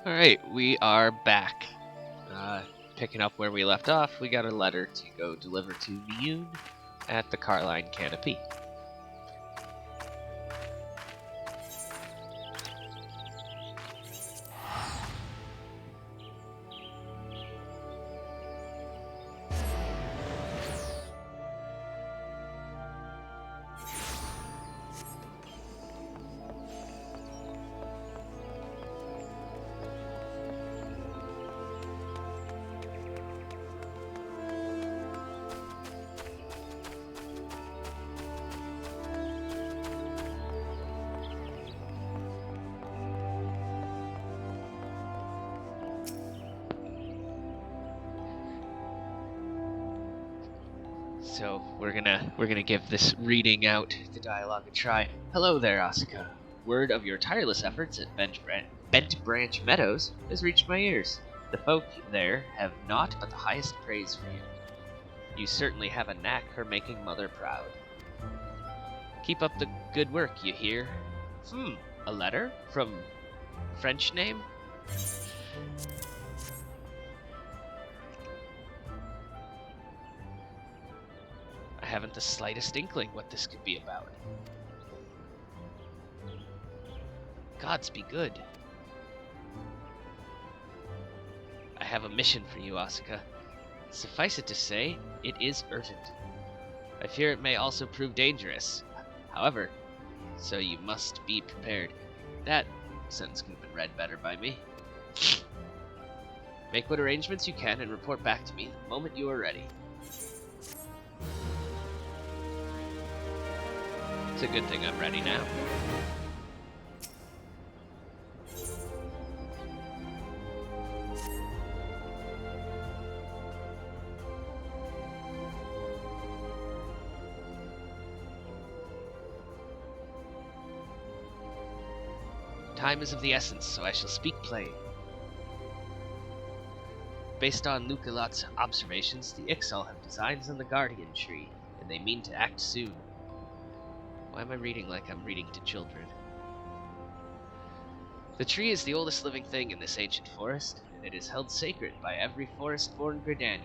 Alright, we are back. Picking up where we left off, we got a letter to go deliver to Mune at the Carline Canopy. So we're gonna give this reading out the dialogue a try. Hello there, Asuka. Word of your tireless efforts at Bent Branch Meadows has reached my ears. The folk there have naught but the highest praise for you. You certainly have a knack for making Mother proud. Keep up the good work, you hear? A letter? From French name? I haven't the slightest inkling what this could be about. Gods be good. I have a mission for you, Asuka. Suffice it to say, it is urgent. I fear it may also prove dangerous. However, so you must be prepared. That sentence could have been read better by me. Make what arrangements you can and report back to me the moment you are ready. It's a good thing I'm ready now. Time is of the essence, so I shall speak plain. Based on Luculot's observations, the Ixal have designs on the Guardian Tree, and they mean to act soon. Why am I reading like I'm reading to children? The tree is the oldest living thing in this ancient forest, and it is held sacred by every forest-born Gridanian.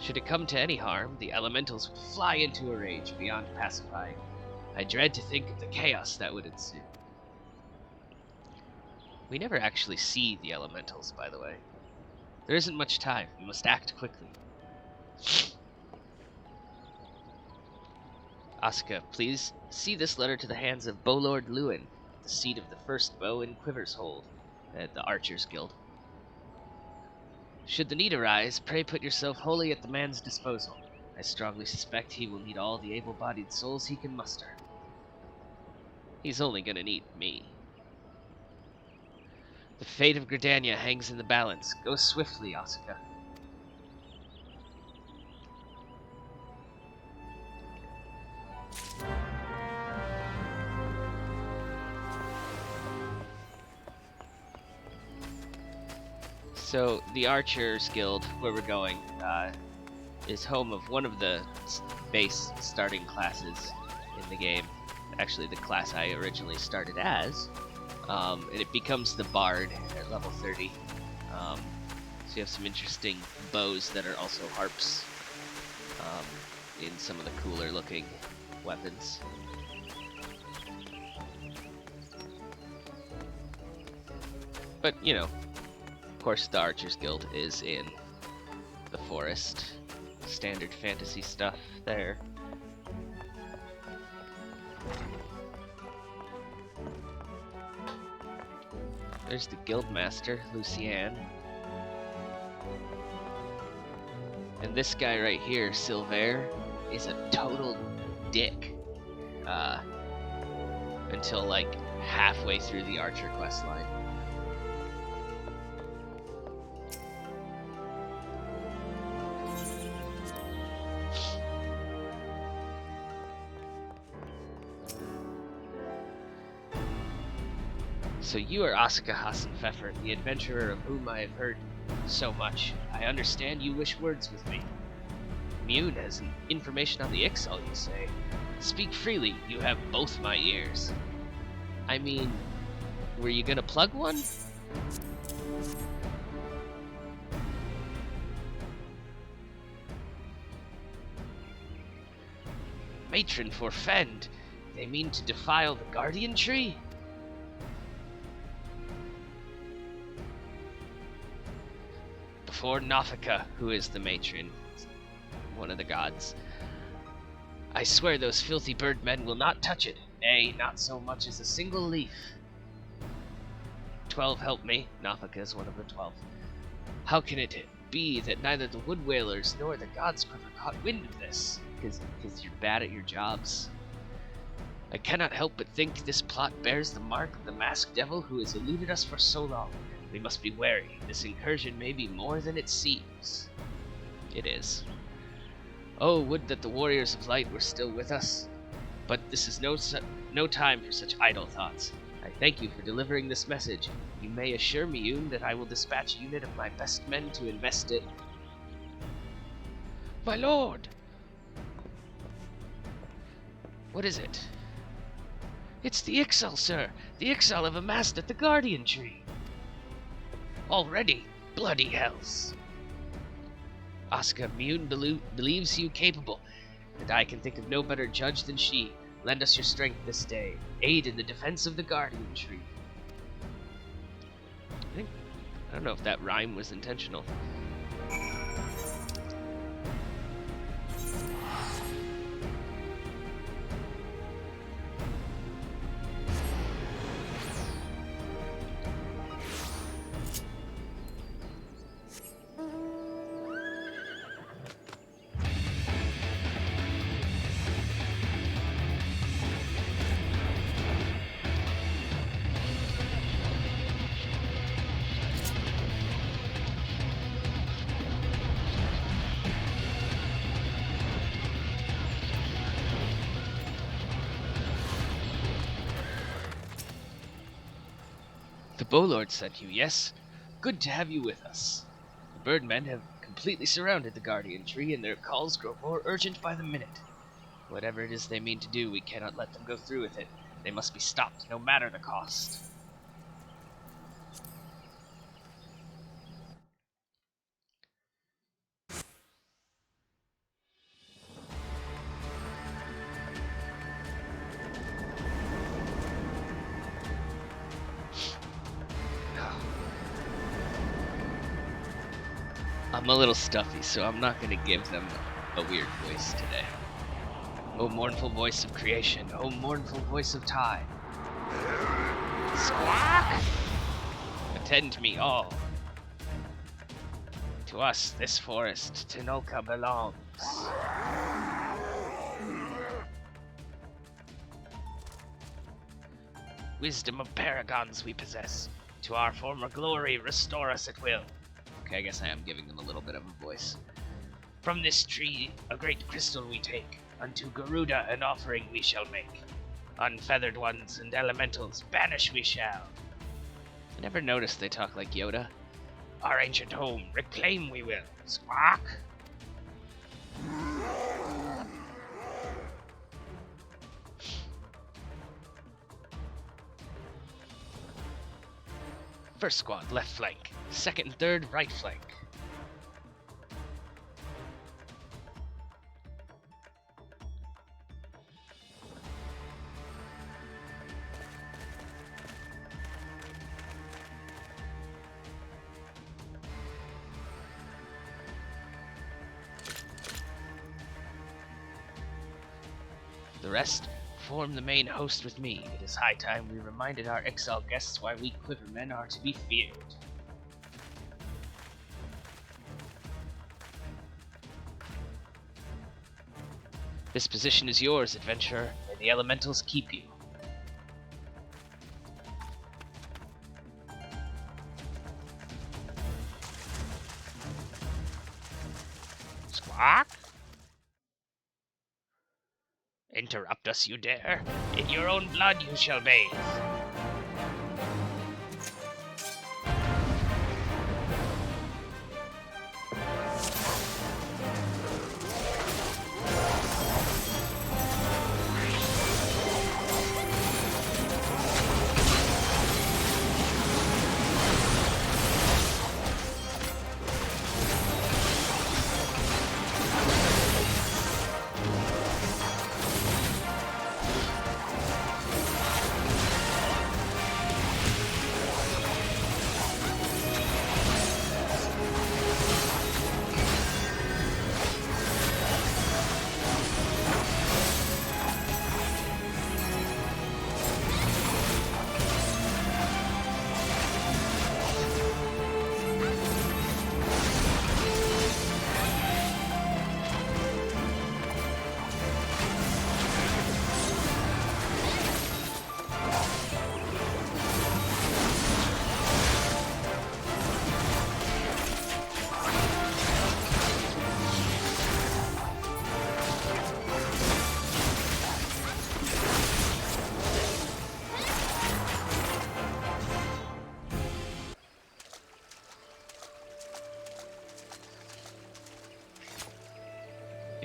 Should it come to any harm, the elementals would fly into a rage beyond pacifying. I dread to think of the chaos that would ensue. We never actually see the elementals, by the way. There isn't much time. We must act quickly. Asuka, please see this letter to the hands of Bowlord Lewin, the seat of the first bow in Quiver's Hold, at the Archers Guild. Should the need arise, pray put yourself wholly at the man's disposal. I strongly suspect he will need all the able-bodied souls he can muster. He's only gonna need me. The fate of Gridania hangs in the balance. Go swiftly, Asuka. So, the Archers Guild, where we're going, is home of one of the base starting classes in the game. Actually, the class I originally started as. And it becomes the Bard at level 30. So you have some interesting bows that are also harps in some of the cooler looking weapons. But, you know, of course the Archers Guild is in the forest. Standard fantasy stuff there. There's the Guildmaster, Lucienne. And this guy right here, Silver, is a total dick. Until like halfway through the Archer questline. So you are Asuka Hassenpfeffer, the adventurer of whom I have heard so much. I understand you wish words with me. Mune has information on the Ixal, you say. Speak freely, you have both my ears. I mean, were you gonna plug one? Matron forfend. They mean to defile the guardian tree? Before Nathaka, who is the matron, one of the gods, I swear those filthy birdmen will not touch it, nay, not so much as a single leaf. 12 help me. Nathaka is one of the 12. How can it be that neither the wood whalers nor the gods quiver caught wind of this? Because you're bad at your jobs. I cannot help but think this plot bears the mark of the masked devil who has eluded us for so long. We must be wary. This incursion may be more than it seems. It is. Oh, would that the warriors of light were still with us. But this is no time for such idle thoughts. I thank you for delivering this message. You may assure me, Yoon, that I will dispatch a unit of my best men to invest it. My lord! What is it? It's the Ixal, sir. The Ixal have amassed at the Guardian Tree. Already? Bloody hells. Asuka Mune believes you capable, and I can think of no better judge than she. Lend us your strength this day. Aid in the defense of the Guardian Tree. I don't know if that rhyme was intentional. The Bowlord sent you, yes? Good to have you with us. The birdmen have completely surrounded the Guardian Tree, and their calls grow more urgent by the minute. Whatever it is they mean to do, we cannot let them go through with it. They must be stopped, no matter the cost. I'm a little stuffy, so I'm not going to give them a weird voice today. O mournful voice of creation, O mournful voice of time. Squawk! Attend me all. To us this forest, Tinoka belongs. Wisdom of paragons we possess. To our former glory restore us at will. Okay, I guess I am giving them a little bit of a voice. From this tree a great crystal we take. Unto Garuda an offering we shall make. Unfeathered ones and elementals banish we shall. I never noticed they talk like Yoda. Our ancient home reclaim we will. Squawk! First squad, left flank. Second and third, right flank. The rest, form the main host with me. It is high time we reminded our exile guests why we quivermen are to be feared. This position is yours, adventurer. May the elementals keep you. Squawk! Interrupt us, you dare. In your own blood you shall bathe.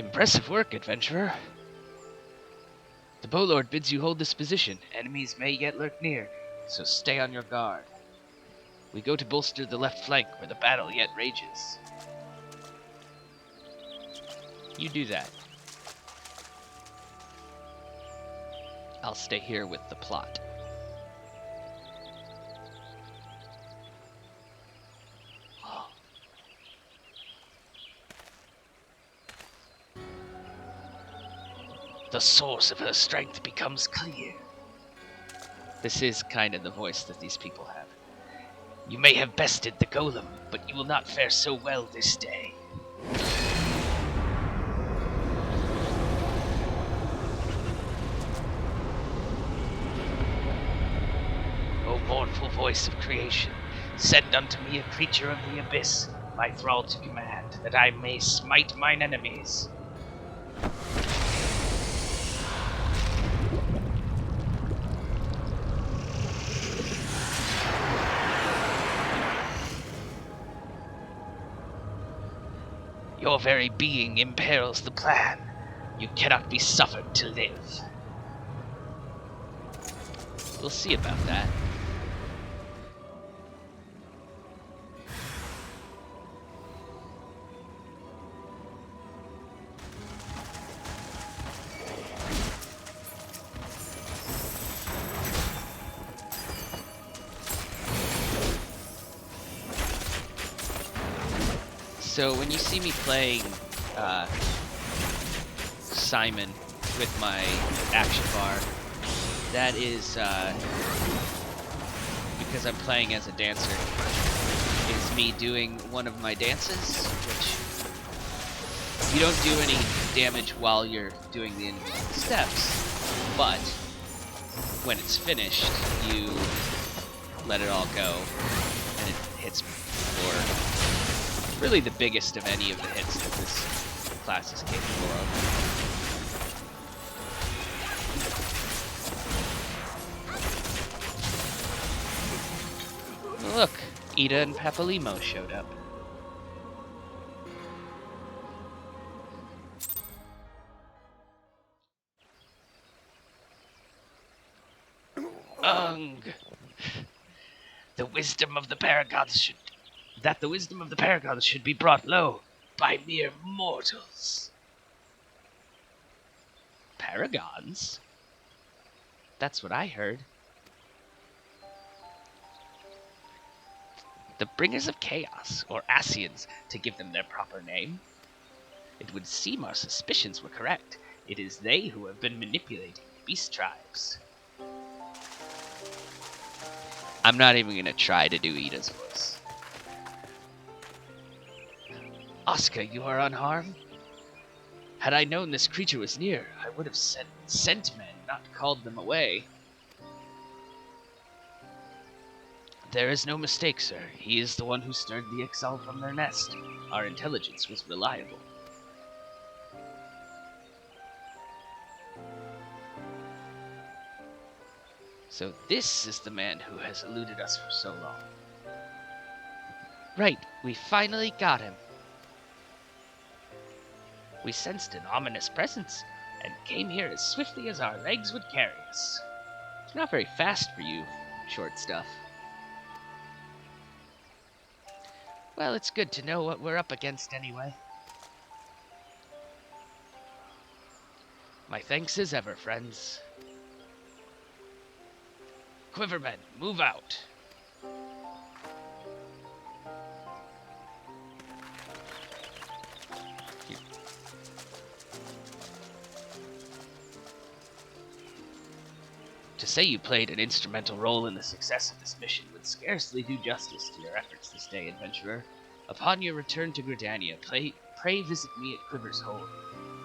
Impressive work, adventurer. The Bowlord bids you hold this position. Enemies may yet lurk near, so stay on your guard. We go to bolster the left flank where the battle yet rages. You do that. I'll stay here with the plot. The source of her strength becomes clear. This is kind of the voice that these people have. You may have bested the golem, but you will not fare so well this day. O mournful voice of creation, send unto me a creature of the abyss, my thrall to command, that I may smite mine enemies. Your very being imperils the plan. You cannot be suffered to live. We'll see about that. So when you see me playing Simon with my action bar, that is because I'm playing as a dancer. It's me doing one of my dances, which you don't do any damage while you're doing the individual steps, but when it's finished, you let it all go, and it hits for really the biggest of any of the hits that this class is capable of. Look, Ida and Papalimo showed up. Ung! The wisdom of the paragons should be brought low by mere mortals. Paragons? That's what I heard. The bringers of chaos, or Asians, to give them their proper name. It would seem our suspicions were correct. It is they who have been manipulating the beast tribes. I'm not even going to try to do Ida's voice. Oscar, you are unharmed? Had I known this creature was near, I would have sent men, not called them away. There is no mistake, sir. He is the one who stirred the exile from their nest. Our intelligence was reliable. So this is the man who has eluded us for so long. Right, we finally got him. We sensed an ominous presence, and came here as swiftly as our legs would carry us. It's not very fast for you, short stuff. Well, it's good to know what we're up against anyway. My thanks as ever, friends. Quivermen, move out. To say you played an instrumental role in the success of this mission would scarcely do justice to your efforts this day, adventurer. Upon your return to Gridania, pray visit me at Quiver's Hold.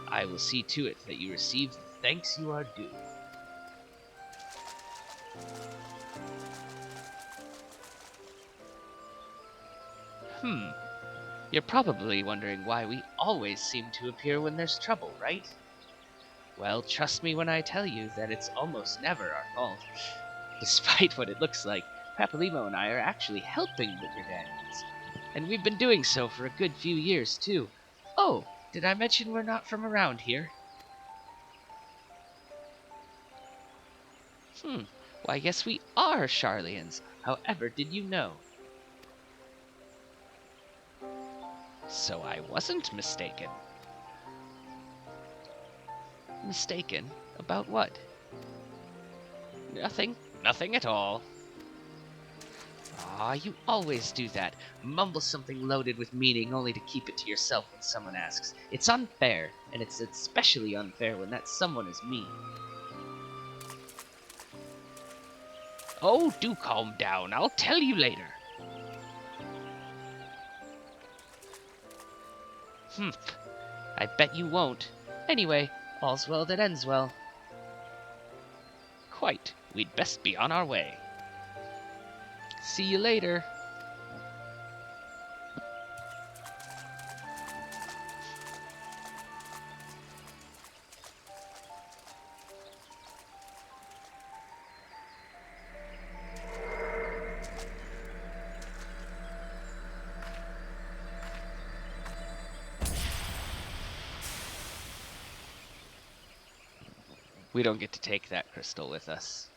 I will see to it that you receive the thanks you are due. You're probably wondering why we always seem to appear when there's trouble, right? Well, trust me when I tell you that it's almost never our fault. Despite what it looks like, Papalimo and I are actually helping the Gridanians. And we've been doing so for a good few years, too. Oh, Did I mention we're not from around here? Why, yes we are Charlians. However did you know? So I wasn't mistaken. Mistaken? About what? Nothing at all. Ah, you always do that. Mumble something loaded with meaning only to keep it to yourself when someone asks. It's unfair, and it's especially unfair when that someone is me. Oh, do calm down. I'll tell you later. I bet you won't. Anyway, all's well that ends well. Quite. We'd best be on our way. See you later. We don't get to take that crystal with us.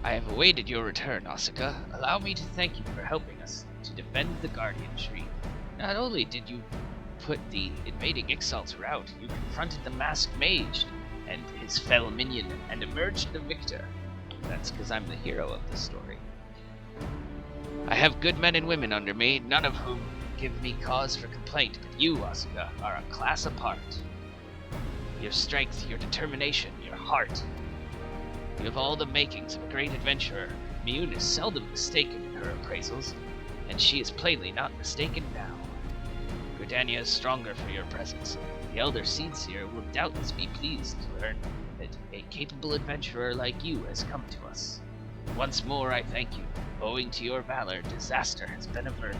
I have awaited your return, Asuka. Allow me to thank you for helping us to defend the Guardian Tree. Not only did you put the invading Ixal to rout, you confronted the masked mage and his fell minion and emerged the victor. That's because I'm the hero of the story. I have good men and women under me, none of whom give me cause for complaint, but you, Asuka, are a class apart. Your strength, your determination, your heart. You have all the makings of a great adventurer. Mune is seldom mistaken in her appraisals, and she is plainly not mistaken now. Gridania is stronger for your presence. The Elder Seedseer will doubtless be pleased to learn that a capable adventurer like you has come to us. Once more I thank you. Owing to your valor, disaster has been averted.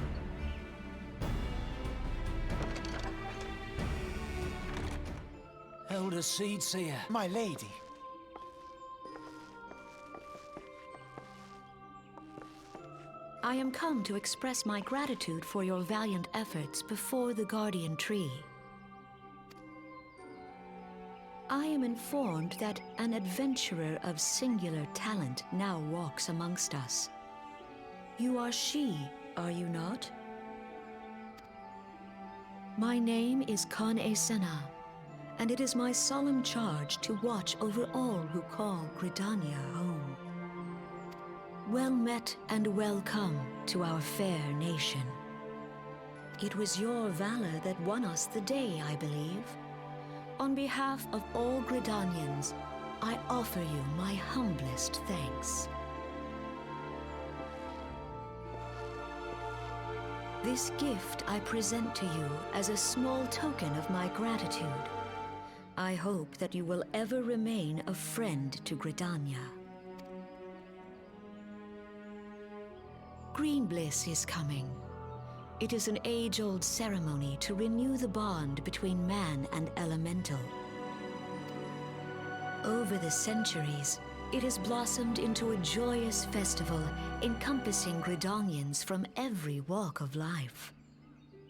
Elder Seedseer. My lady. I am come to express my gratitude for your valiant efforts before the Guardian Tree. I am informed that an adventurer of singular talent now walks amongst us. You are she, are you not? My name is Kan-e Senna, and it is my solemn charge to watch over all who call Gridania home. Well met and welcome to our fair nation. It was your valor that won us the day, I believe. On behalf of all Gridanians, I offer you my humblest thanks. This gift I present to you as a small token of my gratitude. I hope that you will ever remain a friend to Gridania. Green Bliss is coming. It is an age-old ceremony to renew the bond between man and elemental. Over the centuries, it has blossomed into a joyous festival encompassing Gridanians from every walk of life.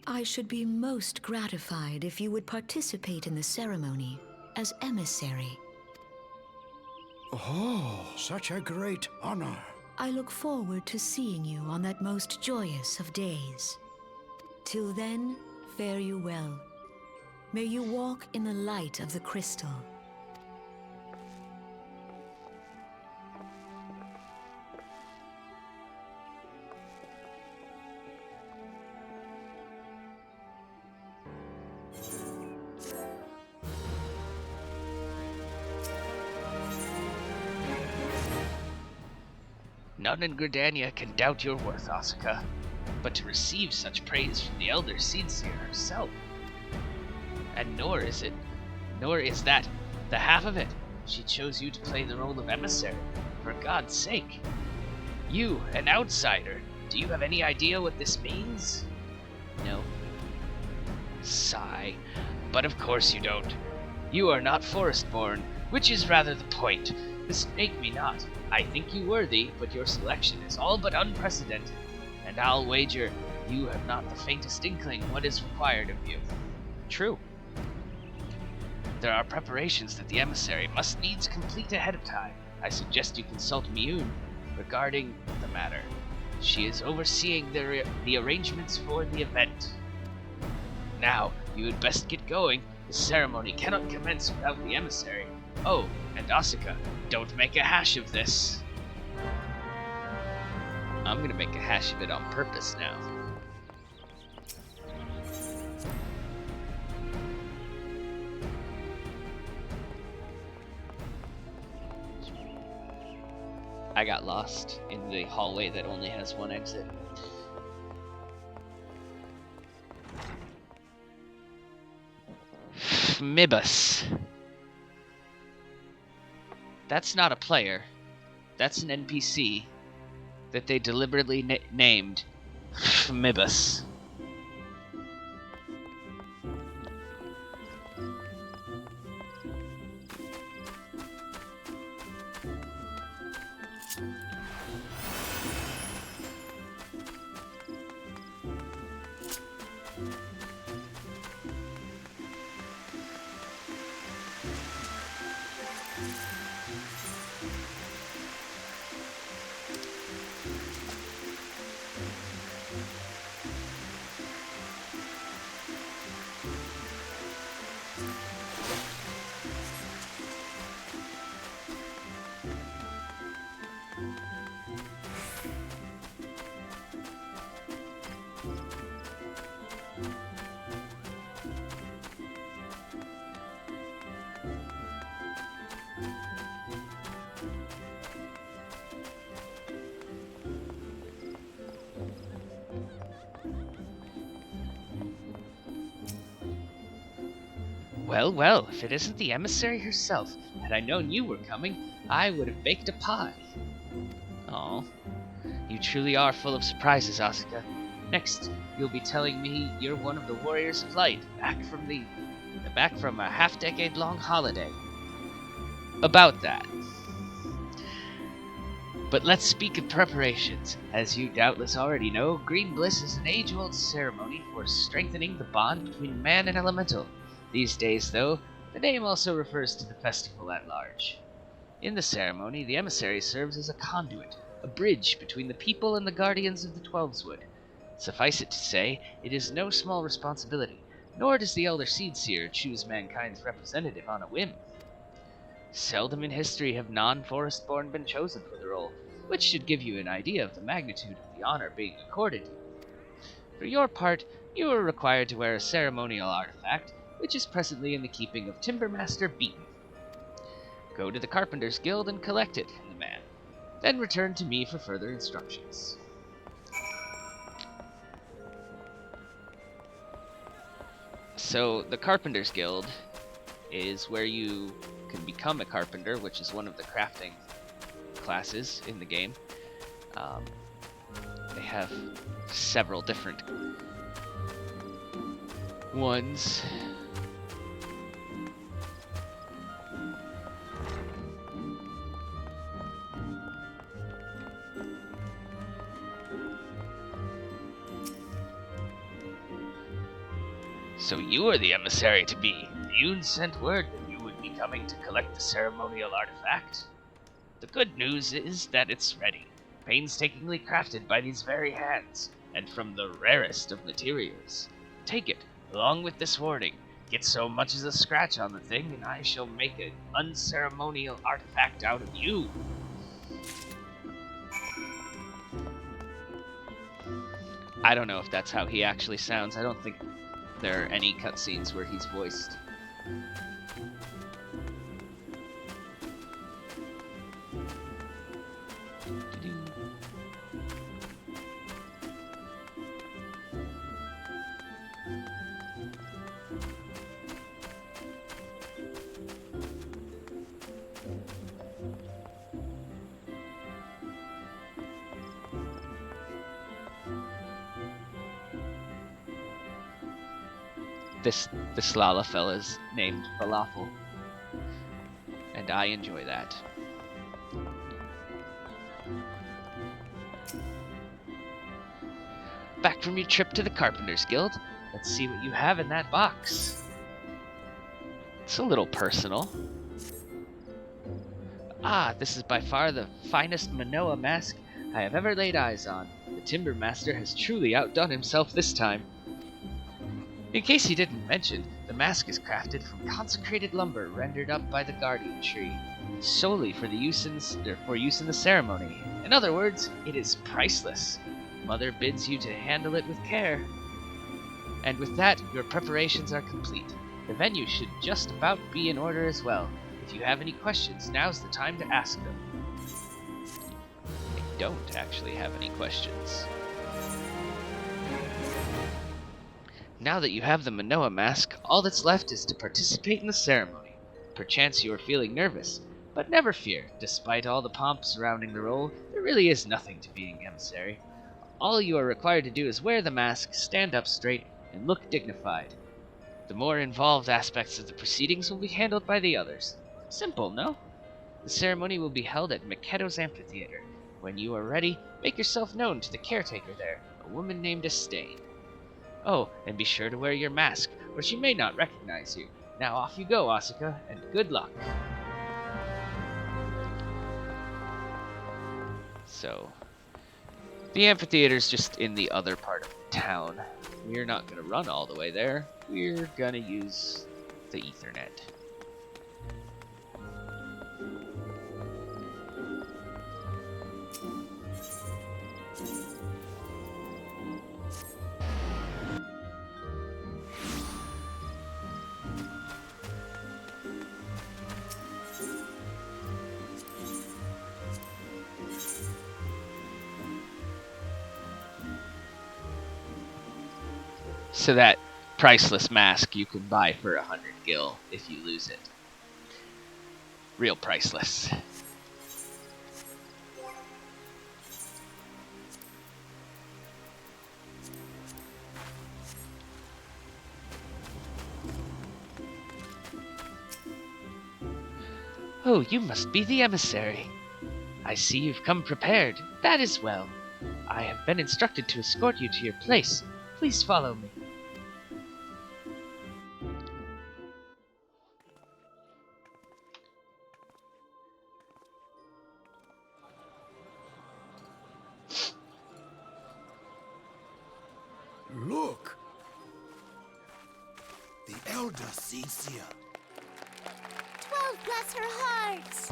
I should be most gratified if you would participate in the ceremony as emissary. Oh, such a great honor. I look forward to seeing you on that most joyous of days. Till then, fare you well. May you walk in the light of the crystal. None in Gridania can doubt your worth, Asuka, but to receive such praise from the Elder Seedseer herself. And nor is that the half of it. She chose you to play the role of emissary, for God's sake. You, an outsider, do you have any idea what this means? No. Sigh. But of course you don't. You are not forest-born, which is rather the point. Mistake me not. I think you worthy, but your selection is all but unprecedented, and I'll wager you have not the faintest inkling what is required of you. True. There are preparations that the emissary must needs complete ahead of time. I suggest you consult Miyun regarding the matter. She is overseeing the arrangements for the event. Now, you had best get going. The ceremony cannot commence without the emissary. Oh, and Asuka, don't make a hash of this. I'm gonna make a hash of it on purpose now. I got lost in the hallway that only has one exit. Mibus. That's not a player. That's an NPC that they deliberately named Mibus. Well, well, if it isn't the emissary herself. Had I known you were coming, I would have baked a pie. Oh, you truly are full of surprises, Asuka. Next, you'll be telling me you're one of the warriors of light, back from a half-decade-long holiday. About that. But let's speak of preparations. As you doubtless already know, Green Bliss is an age-old ceremony for strengthening the bond between man and elemental. These days, though, the name also refers to the festival at large. In the ceremony, the emissary serves as a conduit, a bridge between the people and the guardians of the Twelveswood. Suffice it to say, it is no small responsibility, nor does the Elder Seedseer choose mankind's representative on a whim. Seldom in history have non-forest-born been chosen for the role, which should give you an idea of the magnitude of the honor being accorded you. For your part, you are required to wear a ceremonial artifact, which is presently in the keeping of Timbermaster Beaton. Go to the Carpenter's Guild and collect it from the man. Then return to me for further instructions. So, the Carpenter's Guild is where you can become a carpenter, which is one of the crafting classes in the game. They have several different ones. So you are the emissary to be. Miyun sent word that you would be coming to collect the ceremonial artifact. The good news is that it's ready. painstakingly crafted by these very hands, and from the rarest of materials. Take it, along with this warning. Get so much as a scratch on the thing, and I shall make an unceremonial artifact out of you. I don't know if that's how he actually sounds. I don't think there are any cutscenes where he's voiced. This Lala fella's named Falafel, and I enjoy that. Back from your trip to the Carpenter's Guild, let's see what you have in that box. It's a little personal. Ah, this is by far the finest Manoa mask I have ever laid eyes on. The Timber Master has truly outdone himself this time. In case he didn't mention, the mask is crafted from consecrated lumber rendered up by the guardian tree, solely for use in the ceremony. In other words, it is priceless. Mother bids you to handle it with care. And with that, your preparations are complete. The venue should just about be in order as well. If you have any questions, now's the time to ask them. I don't actually have any questions. Now that you have the Manoa mask, all that's left is to participate in the ceremony. Perchance you are feeling nervous, but never fear. Despite all the pomp surrounding the role, there really is nothing to being emissary. All you are required to do is wear the mask, stand up straight, and look dignified. The more involved aspects of the proceedings will be handled by the others. Simple, no? The ceremony will be held at Maketo's amphitheater. When you are ready, make yourself known to the caretaker there, a woman named Estain. Oh, and be sure to wear your mask, or she may not recognize you. Now off you go, Asuka, and good luck. So, the amphitheater's just in the other part of town. We're not going to run all the way there. We're going to use the Ethernet. So that priceless mask you can buy for 100 gil if you lose it. Real priceless. Oh, you must be the emissary. I see you've come prepared. That is well. I have been instructed to escort you to your place. Please follow me. Look! The Elder Seer. 12 bless her heart!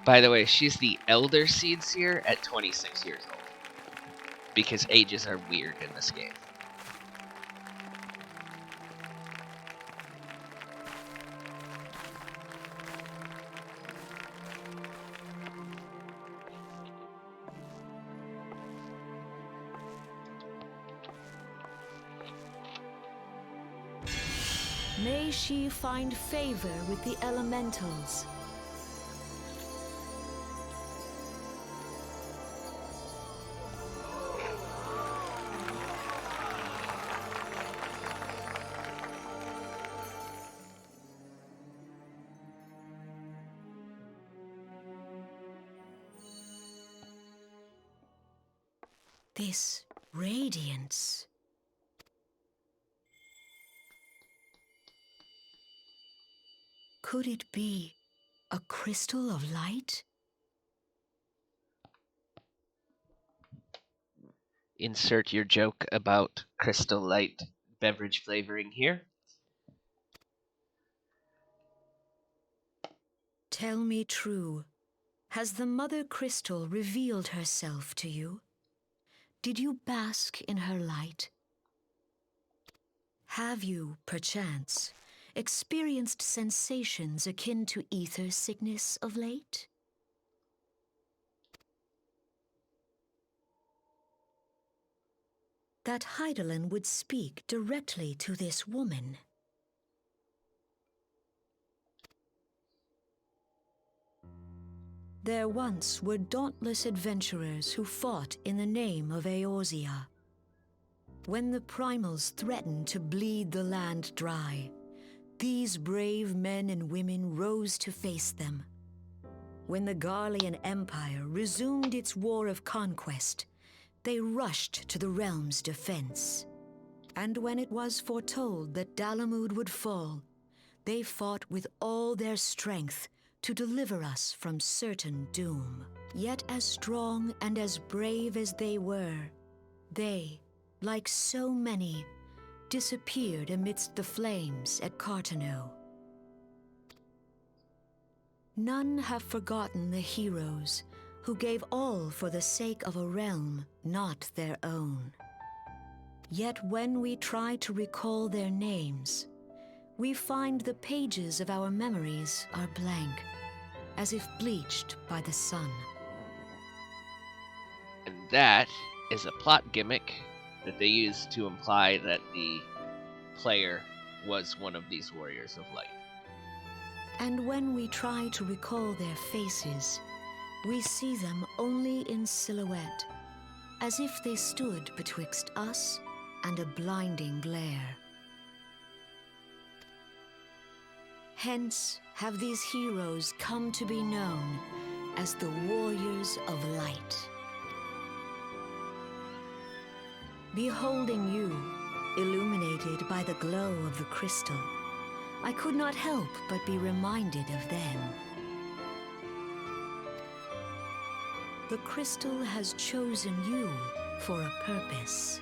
By the way, she's the Elder Seer at 26 years old. Because ages are weird in this game. May she find favor with the elementals. This radiance. Could it be a crystal of light? insert your joke about Crystal Light beverage flavoring here. Tell me true. Has the Mother Crystal revealed herself to you? Did you bask in her light? Have you, perchance, experienced sensations akin to ether sickness of late? That Hydaelyn would speak directly to this woman. There once were dauntless adventurers who fought in the name of Eorzea. When the primals threatened to bleed the land dry, these brave men and women rose to face them. When the Garlean Empire resumed its war of conquest, they rushed to the realm's defense. And when it was foretold that Dalamud would fall, they fought with all their strength to deliver us from certain doom. Yet as strong and as brave as they were, they, like so many, disappeared amidst the flames at Cartano. None have forgotten the heroes who gave all for the sake of a realm not their own. Yet when we try to recall their names, we find the pages of our memories are blank, as if bleached by the sun. And that is a plot gimmick that they use to imply that the player was one of these warriors of light. And when we try to recall their faces, we see them only in silhouette, as if they stood betwixt us and a blinding glare. Hence have these heroes come to be known as the Warriors of Light. Beholding you, illuminated by the glow of the crystal, I could not help but be reminded of them. The crystal has chosen you for a purpose.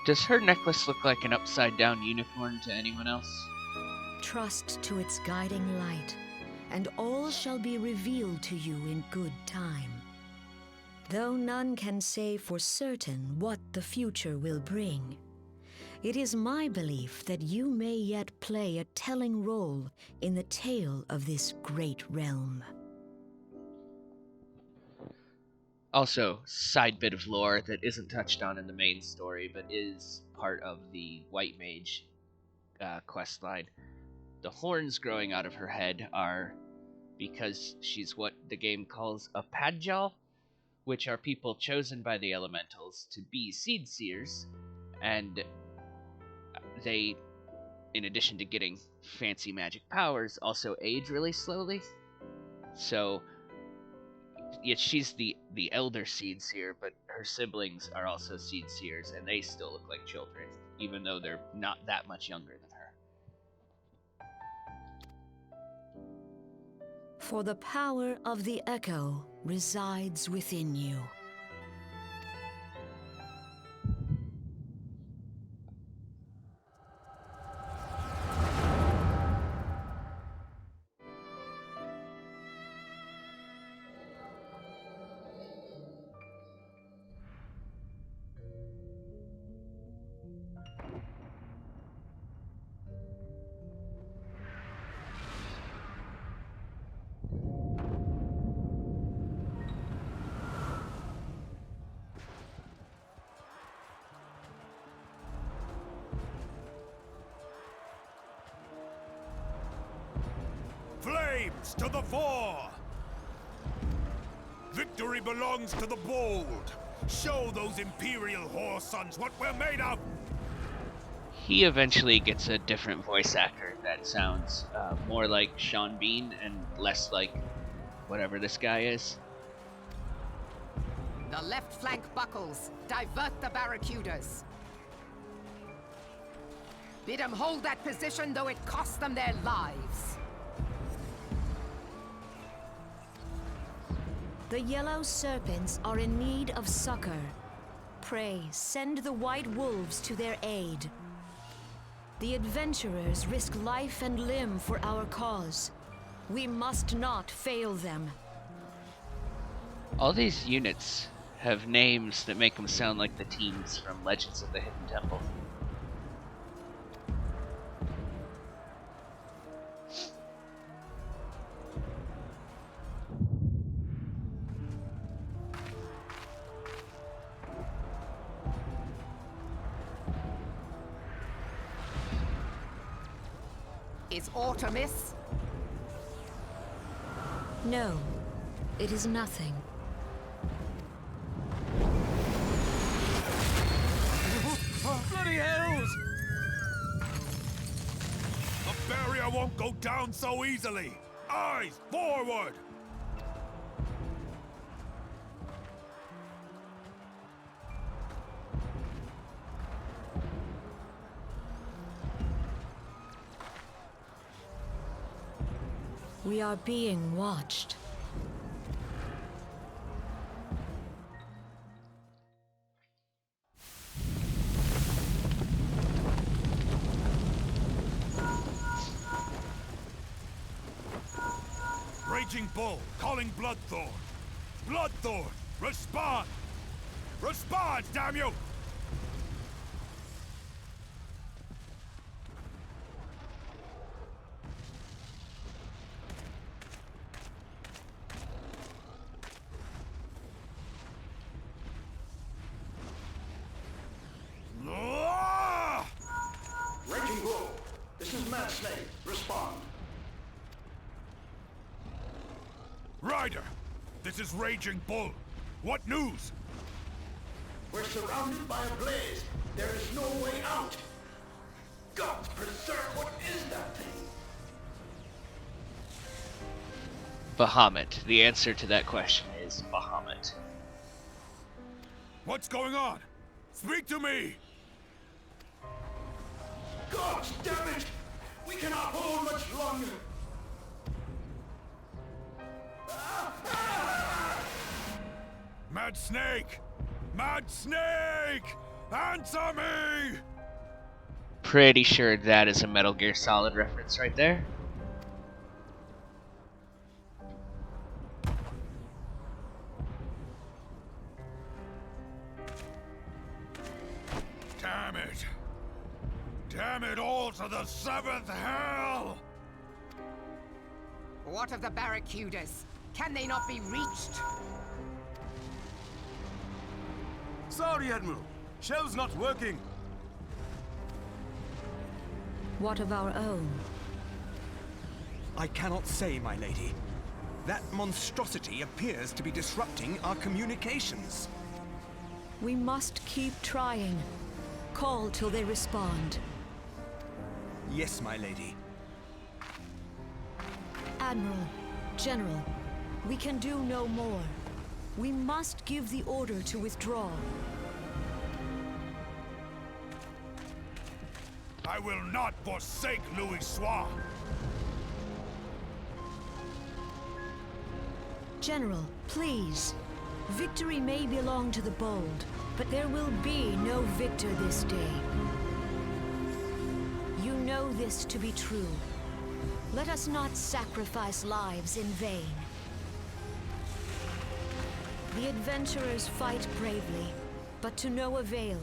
Does her necklace look like an upside-down unicorn to anyone else? Trust to its guiding light, and all shall be revealed to you in good time. Though none can say for certain what the future will bring, it is my belief that you may yet play a telling role in the tale of this great realm. Also, side bit of lore that isn't touched on in the main story, but is part of the White Mage quest line. The horns growing out of her head are because she's what the game calls a Padjal, which are people chosen by the elementals to be seed seers, and they, in addition to getting fancy magic powers, also age really slowly. So yet she's the elder seed seer, but her siblings are also seed seers, and they still look like children, even though they're not that much younger than her. For the power of the echo resides within you. Flames to the fore! Victory belongs to the bold. Show those Imperial whore sons what we're made of! He eventually gets a different voice actor that sounds more like Sean Bean and less like whatever this guy is. The left flank buckles. Divert the barracudas. Bid them hold that position, though it costs them their lives. The yellow serpents are in need of succor. Pray, send the white wolves to their aid. The adventurers risk life and limb for our cause. We must not fail them. All these units have names that make them sound like the teams from Legends of the Hidden Temple. Is aught amiss? No, it is nothing. Bloody hells! The barrier won't go down so easily! Eyes forward! We are being watched. Raging Bull, calling Bloodthorn. Bloodthorn, respond! Respond, damn you! Raging Bull, this is Mad Snake. Respond. Ryder, this is Raging Bull. What news? We're surrounded by a blaze. There is no way out. God preserve, what is that thing? Bahamut. The answer to that question is Bahamut. What's going on? Speak to me! God damn it! We cannot hold much longer. Mad Snake! Mad Snake! Answer me! Pretty sure that is a Metal Gear Solid reference right there. Damn it! Damn it all to the seventh hell! What of the barracudas? Can they not be reached? Sorry, Admiral. Shell's not working. What of our own? I cannot say, my lady. That monstrosity appears to be disrupting our communications. We must keep trying. Call till they respond. Yes, my lady. Admiral, General, we can do no more. We must give the order to withdraw. I will not forsake Louis Soir! General, please. Victory may belong to the bold, but there will be no victor this day. You know this to be true. Let us not sacrifice lives in vain. The adventurers fight bravely, but to no avail.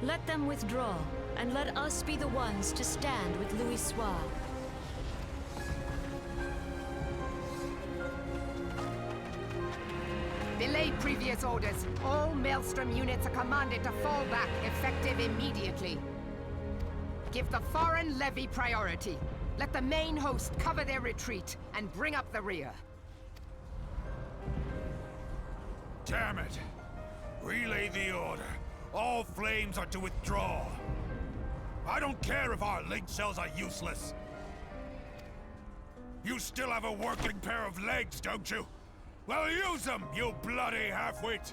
Let them withdraw, and let us be the ones to stand with Louis Soir. Belay previous orders. All Maelstrom units are commanded to fall back, effective immediately. Give the foreign levy priority. Let the main host cover their retreat and bring up the rear. Damn it! Relay the order. All flames are to withdraw. I don't care if our link cells are useless. You still have a working pair of legs, don't you? Well, use them, you bloody half-wit!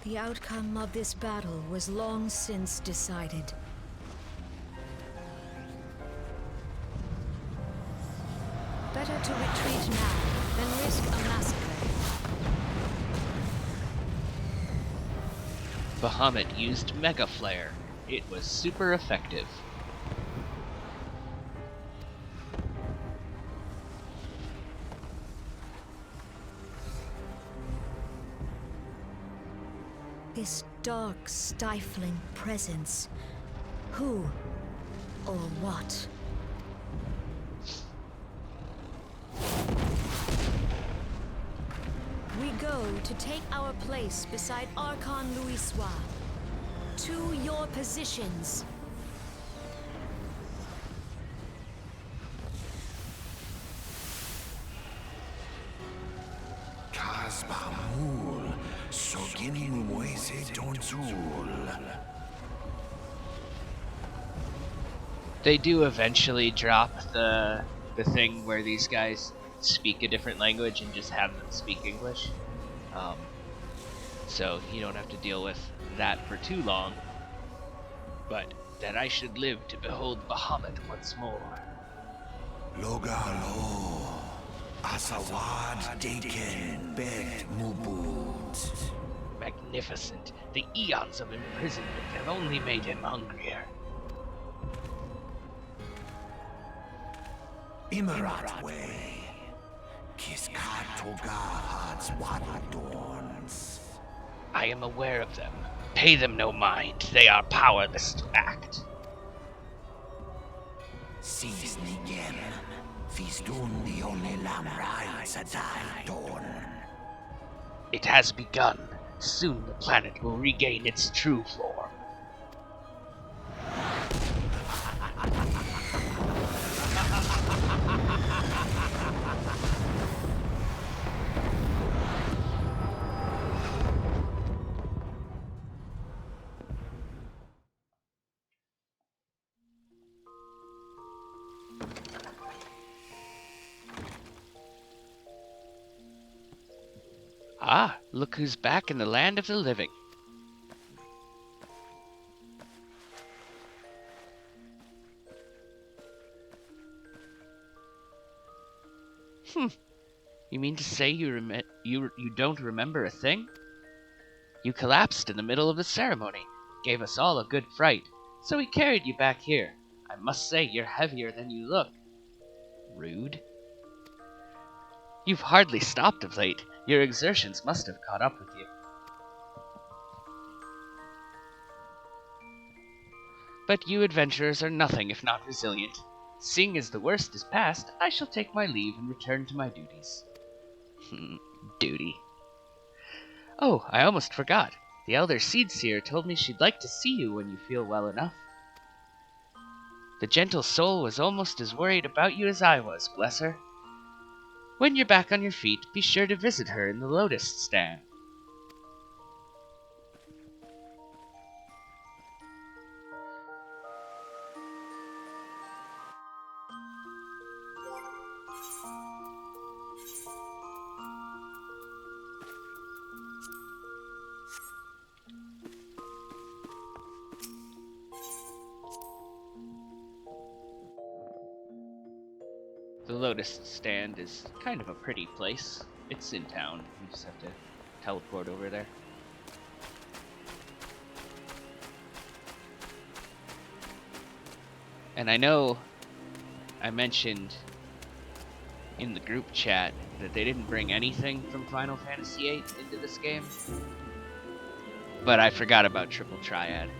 The outcome of this battle was long since decided. Better to retreat now than risk a massacre. Bahamut used Mega Flare. It was super effective. This dark, stifling presence. Who or what? We go to take our place beside Archon Louisoix. To your positions. Kasbamul, Soginin Moise Donzul. They do eventually drop the thing where these guys speak a different language and just have them speak English. So you don't have to deal with that for too long. But that I should live to behold Bahamut once more. Logalo, Asawad Daken Bet Mubut. Magnificent. The eons of imprisonment have only made him hungrier. Imarat way. Kiskat Togahads Wadadorns. I am aware of them. Pay them no mind. They are powerless to act. Sis Nigem. Fistun the only Lamrai Sadai Dorn. It has begun. Soon the planet will regain its true form. Ah, look who's back in the land of the living. You mean to say you don't remember a thing? You collapsed in the middle of the ceremony, gave us all a good fright, so we carried you back here. I must say you're heavier than you look. Rude. You've hardly stopped of late. Your exertions must have caught up with you. But you adventurers are nothing if not resilient. Seeing as the worst is past, I shall take my leave and return to my duties. Duty. Oh, I almost forgot. The Elder Seedseer told me she'd like to see you when you feel well enough. The gentle soul was almost as worried about you as I was, bless her. When you're back on your feet, be sure to visit her in the Lotus Stand. The Lotus Stand is kind of a pretty place. It's in town. You just have to teleport over there. And I know I mentioned in the group chat that they didn't bring anything from Final Fantasy VIII into this game. But I forgot about Triple Triad.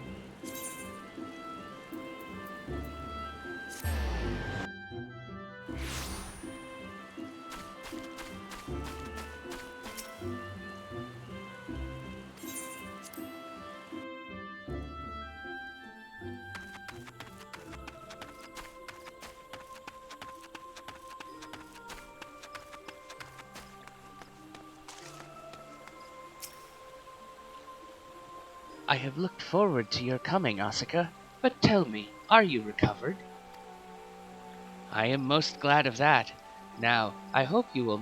I have looked forward to your coming, Asuka, but tell me, are you recovered? I am most glad of that. Now, I hope you will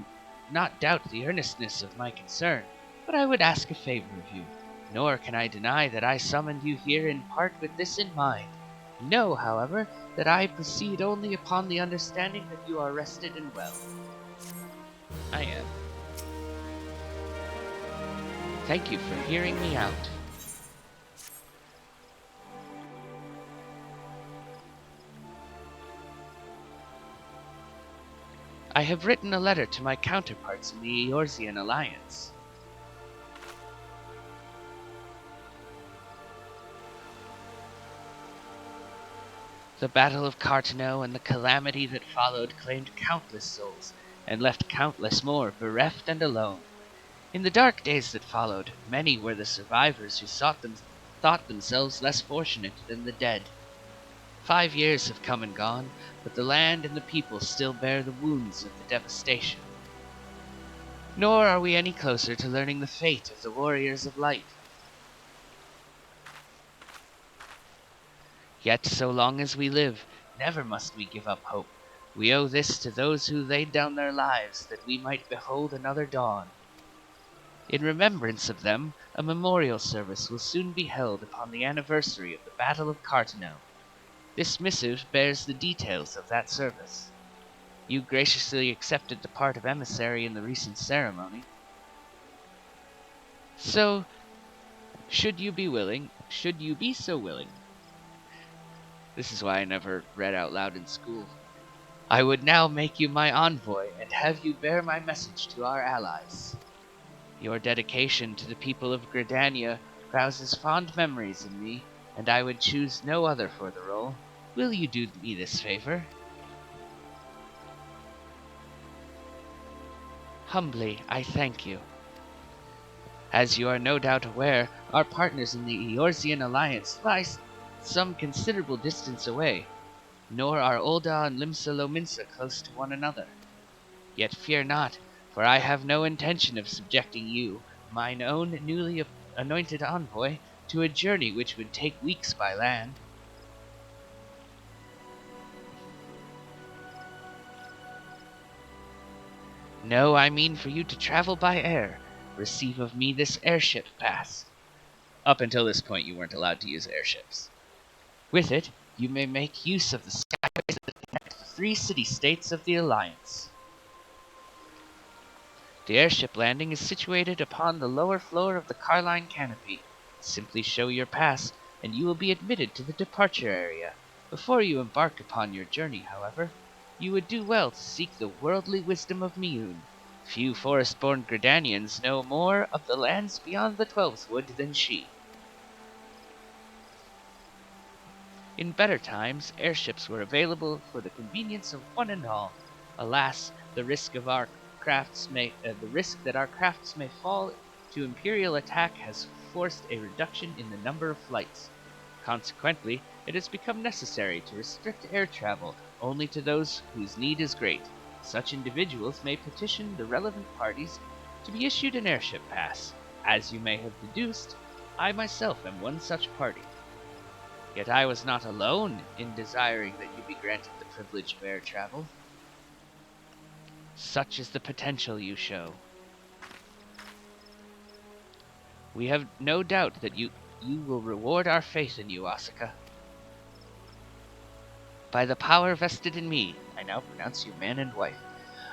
not doubt the earnestness of my concern, but I would ask a favor of you. nor can I deny that I summoned you here in part with this in mind. Know, however, that I proceed only upon the understanding that you are rested and well. I am. Thank you for hearing me out. I have written a letter to my counterparts in the Eorzean Alliance. The Battle of Cartano and the calamity that followed claimed countless souls, and left countless more bereft and alone. In the dark days that followed, many were the survivors who thought themselves less fortunate than the dead. 5 years have come and gone, but the land and the people still bear the wounds of the devastation. Nor are we any closer to learning the fate of the warriors of light. Yet so long as we live, never must we give up hope. We owe this to those who laid down their lives that we might behold another dawn. In remembrance of them, a memorial service will soon be held upon the anniversary of the Battle of Cartano. This missive bears the details of that service. You graciously accepted the part of emissary in the recent ceremony. So, should you be so willing, this is why I never read out loud in school, I would now make you my envoy and have you bear my message to our allies. Your dedication to the people of Gridania rouses fond memories in me, and I would choose no other for the role. Will you do me this favor? Humbly, I thank you. As you are no doubt aware, our partners in the Eorzean Alliance lie some considerable distance away, nor are Ul'dah and Limsa Lominsa close to one another. Yet fear not, for I have no intention of subjecting you, mine own newly anointed envoy, to a journey which would take weeks by land. No, I mean for you to travel by air. Receive of me this airship pass. Up until this point, you weren't allowed to use airships. With it, you may make use of the skyways that connect the 3 city-states of the Alliance. The airship landing is situated upon the lower floor of the Carline canopy. Simply show your pass, and you will be admitted to the departure area. Before you embark upon your journey, however, you would do well to seek the worldly wisdom of Mioun. Few forest-born Gridanians know more of the lands beyond the 12th Wood than she. In better times, airships were available for the convenience of one and all. Alas, the risk that our crafts may fall to Imperial attack has forced a reduction in the number of flights. Consequently, it has become necessary to restrict air travel only to those whose need is great. Such individuals may petition the relevant parties to be issued an airship pass. As you may have deduced, I myself am one such party. Yet I was not alone in desiring that you be granted the privilege of air travel. Such is the potential you show. We have no doubt that you will reward our faith in you, Asuka. By the power vested in me, I now pronounce you man and wife.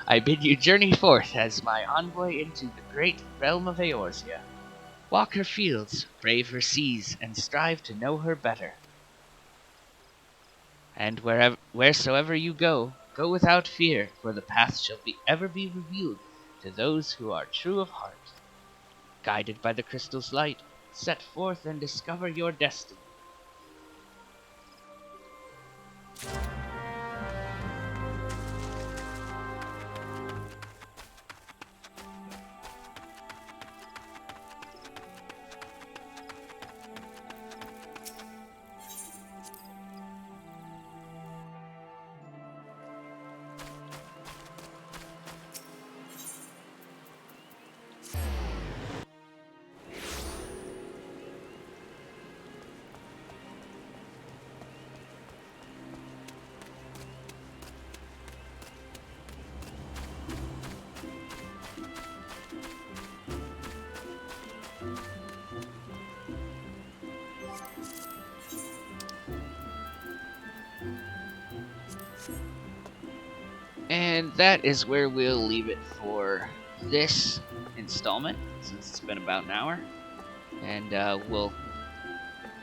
I bid you journey forth as my envoy into the great realm of Eorzea. Walk her fields, brave her seas, and strive to know her better. And wheresoever you go, go without fear, for the path shall ever be revealed to those who are true of heart. Guided by the crystal's light, set forth and discover your destiny. And that is where we'll leave it for this installment, since it's been about an hour. And we'll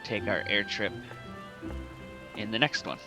take our air trip in the next one.